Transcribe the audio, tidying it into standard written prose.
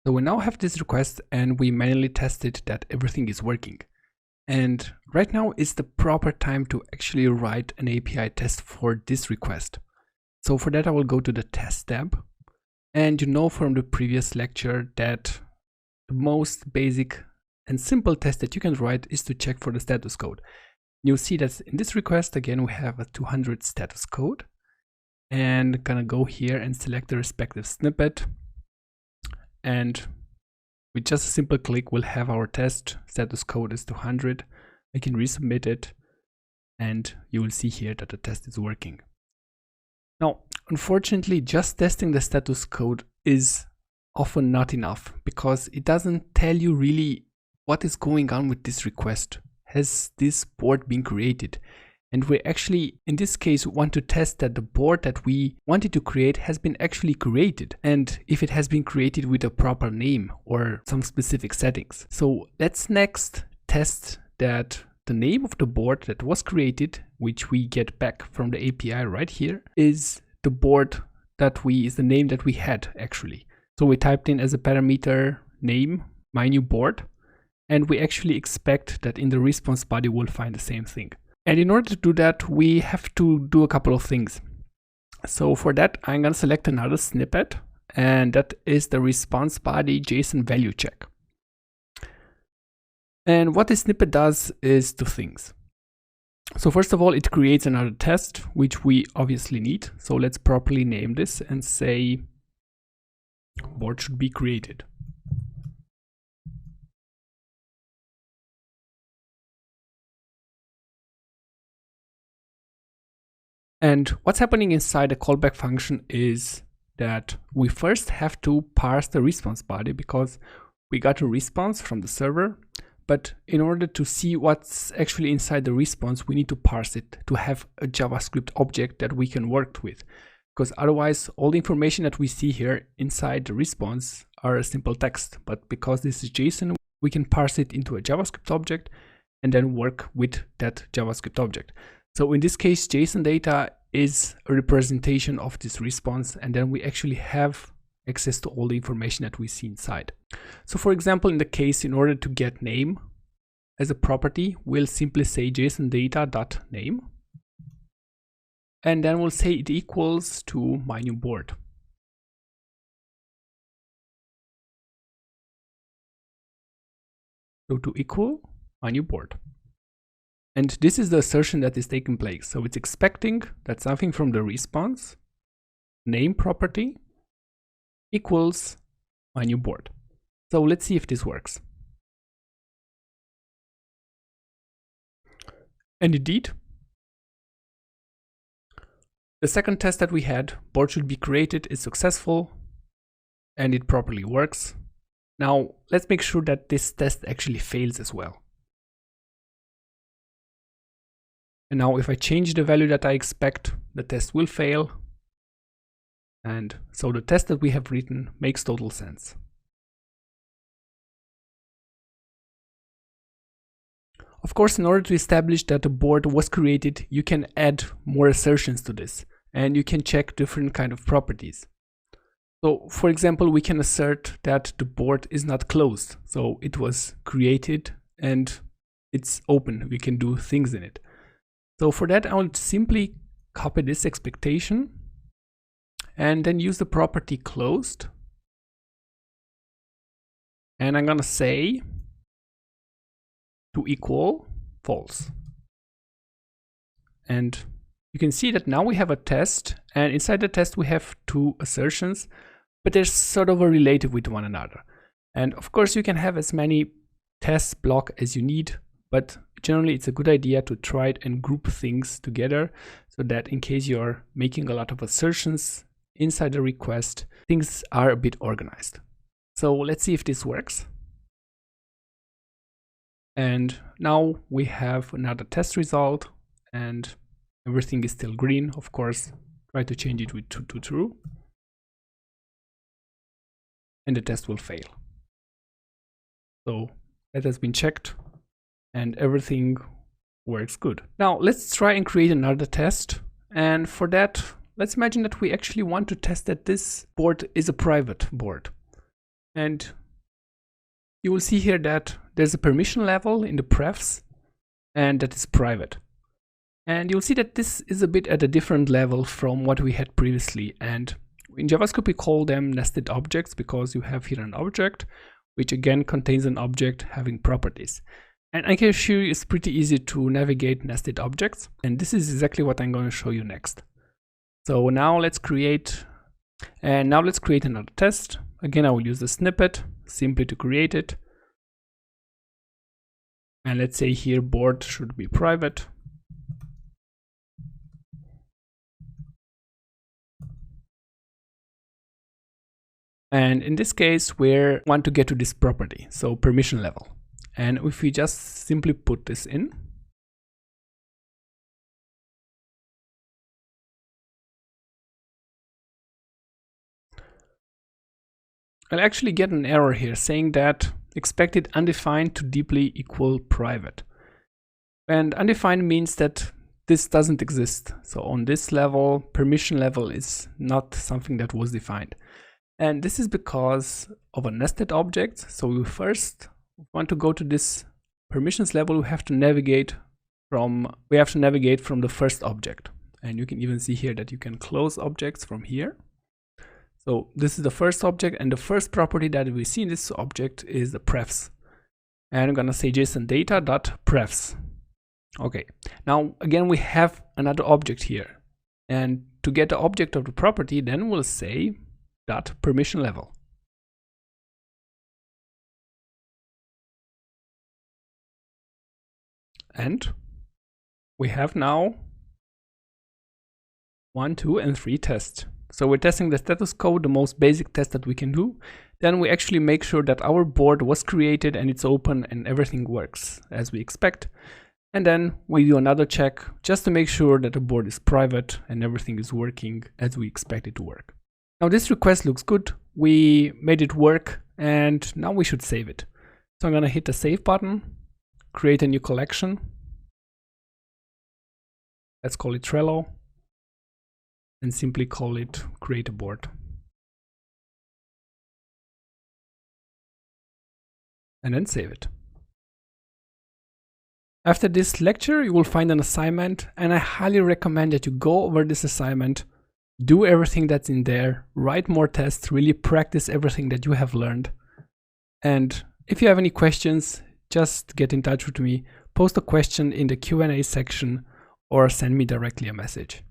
So we now have this request and we manually tested that everything is working. And right now is the proper time to actually write an API test for this request. So for that I will go to the test tab. And you know from the previous lecture that the most basic and simple test that you can write is to check for the status code. You'll see that in this request again we have a 200 status code, and gonna go here and select the respective snippet, and with just a simple click we'll have our test status code is 200. I can resubmit it and you will see here that the test is working. Now unfortunately just testing the status code is often not enough, because it doesn't tell you really what is going on with this request. Has this board been created? And we actually in this case want to test that the board that we wanted to create has been actually created, and if it has been created with a proper name or some specific settings. So let's next test that the name of the board that was created, which we get back from the API right here, is the board that is the name that we had actually. So we typed in as a parameter name my new board, and we actually expect that in the response body we'll find the same thing. And in order to do that, we have to do a couple of things. So for that, I'm going to select another snippet, and that is the response body JSON value check. And what this snippet does is two things. So first of all, it creates another test, which we obviously need. So let's properly name this and say board should be created. And what's happening inside the callback function is that we first have to parse the response body, because we got a response from the server, but in order to see what's actually inside the response, we need to parse it to have a JavaScript object that we can work with, because otherwise all the information that we see here inside the response are a simple text. But because this is JSON, we can parse it into a JavaScript object and then work with that JavaScript object. So in this case, JSON data is a representation of this response, and then we actually have access to all the information that we see inside. So for example, in the case, in order to get name as a property, we'll simply say JSON data.name, and then we'll say it equals to my new board. So to equal my new board. And this is the assertion that is taking place. So it's expecting that something from the response name property equals my new board. So let's see if this works. And indeed, the second test that we had, board should be created, is successful and it properly works. Now let's make sure that this test actually fails as well. And now if I change the value that I expect, the test will fail. And so the test that we have written makes total sense. Of course, in order to establish that the board was created, you can add more assertions to this, and you can check different kind of properties. So for example, we can assert that the board is not closed. So it was created and it's open. We can do things in it. So for that, I will simply copy this expectation and then use the property closed. And I'm gonna say to equal false. And you can see that now we have a test, and inside the test we have two assertions, but they're sort of related with one another. And of course you can have as many tests block as you need, but generally it's a good idea to try it and group things together, so that in case you're making a lot of assertions inside the request, things are a bit organized. So let's see if this works. And now we have another test result and everything is still green. Of course, try to change it to true. And the test will fail. So that has been checked and everything works good. Now let's try and create another test. And for that, let's imagine that we actually want to test that this board is a private board. And you will see here that there's a permission level in the prefs, and that is private. And you'll see that this is a bit at a different level from what we had previously. And in JavaScript, we call them nested objects because you have here an object, which again contains an object having properties. And I can assure you it's pretty easy to navigate nested objects. And this is exactly what I'm going to show you next. So now let's create another test. Again, I will use the snippet simply to create it. And let's say here board should be private. And in this case, we want to get to this property, so permission level. And if we just simply put this in, I'll actually get an error here saying that expected undefined to deeply equal private. And undefined means that this doesn't exist. So on this level, permission level is not something that was defined. And this is because of a nested object. So we first want to go to this permissions level. We have to navigate from the first object. And you can even see here that you can close objects from here. So this is the first object, and the first property that we see in this object is the prefs. And I'm gonna say JSON data.prefs. Okay, now again we have another object here. And to get the object of the property, then we'll say dot permission level. And we have now 1, 2, and 3 tests. So we're testing the status code, the most basic test that we can do. Then we actually make sure that our board was created and it's open and everything works as we expect. And then we do another check just to make sure that the board is private and everything is working as we expect it to work. Now this request looks good. We made it work and now we should save it. So I'm gonna hit the save button, create a new collection. Let's call it Trello. And simply call it create a board. And then save it. After this lecture, you will find an assignment, and I highly recommend that you go over this assignment, do everything that's in there, write more tests, really practice everything that you have learned. And if you have any questions, just get in touch with me, post a question in the Q&A section, or send me directly a message.